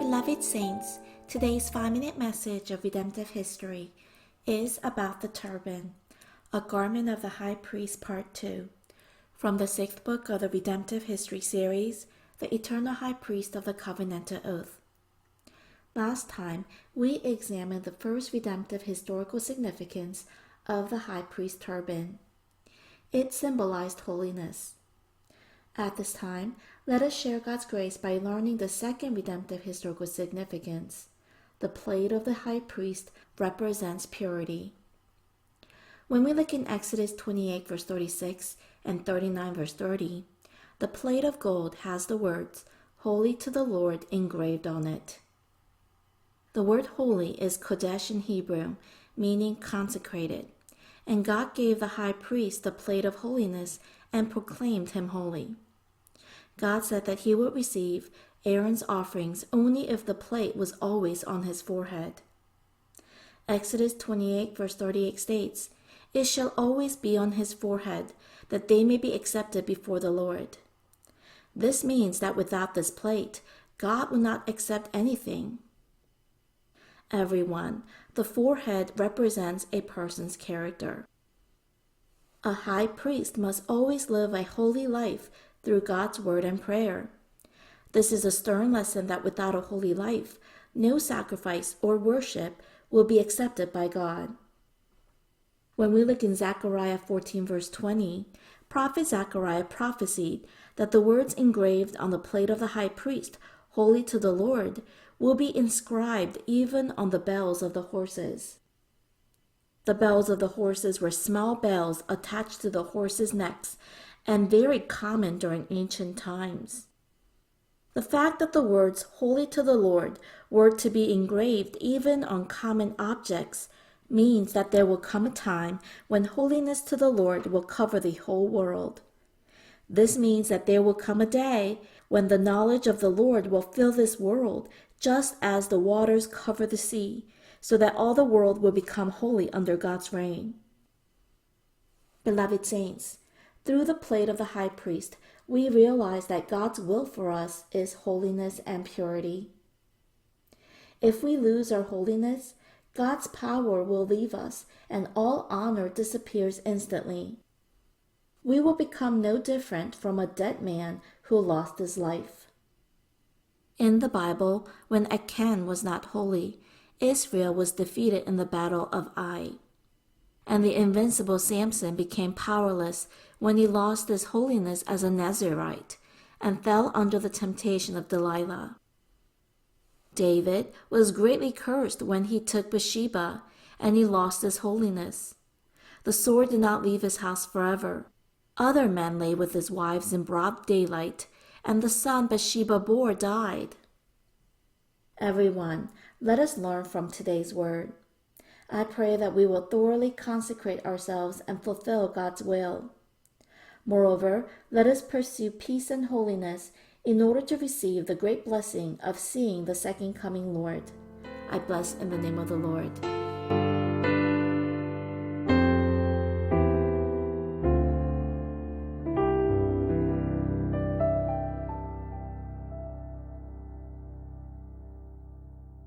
Beloved Saints, today's 5-minute message of redemptive history is about the turban, a garment of the high priest, part 2, from the 6th book of the Redemptive History series, The Eternal High Priest of the Covenantal Oath. Last time, we examined the first redemptive historical significance of the high priest turban. It symbolized holiness. At this time, let us share God's grace by learning the second redemptive historical significance. The plate of the high priest represents purity. When we look in Exodus 28 verse 36 and 39 verse 30, the plate of gold has the words, "Holy to the Lord," engraved on it. The word holy is Kodesh in Hebrew, meaning consecrated, and God gave the high priest the plate of holiness and proclaimed him holy. God said that he would receive Aaron's offerings only if the plate was always on his forehead. Exodus 28 verse 38 states, "It shall always be on his forehead, that they may be accepted before the Lord." This means that without this plate, God will not accept anything. Everyone, the forehead represents a person's character. A high priest must always live a holy life through God's word and prayer. This is a stern lesson that without a holy life, no sacrifice or worship will be accepted by God. When we look in Zechariah 14 verse 20, Prophet Zechariah prophesied that the words engraved on the plate of the high priest, "Holy to the Lord," will be inscribed even on the bells of the horses. The bells of the horses were small bells attached to the horses' necks and very common during ancient times. The fact that the words "Holy to the Lord" were to be engraved even on common objects means that there will come a time when holiness to the Lord will cover the whole world. This means that there will come a day when the knowledge of the Lord will fill this world just as the waters cover the sea, so that all the world will become holy under God's reign. Beloved saints, through the plate of the high priest, we realize that God's will for us is holiness and purity. If we lose our holiness, God's power will leave us and all honor disappears instantly. We will become no different from a dead man who lost his life. In the Bible, when Achan was not holy, Israel was defeated in the battle of Ai. And the invincible Samson became powerless when he lost his holiness as a Nazirite and fell under the temptation of Delilah. David was greatly cursed when he took Bathsheba and he lost his holiness. The sword did not leave his house forever. Other men lay with his wives in broad daylight, and the son Bathsheba bore died. Everyone, let us learn from today's word. I pray that we will thoroughly consecrate ourselves and fulfill God's will. Moreover, let us pursue peace and holiness in order to receive the great blessing of seeing the second coming Lord. I bless in the name of the Lord.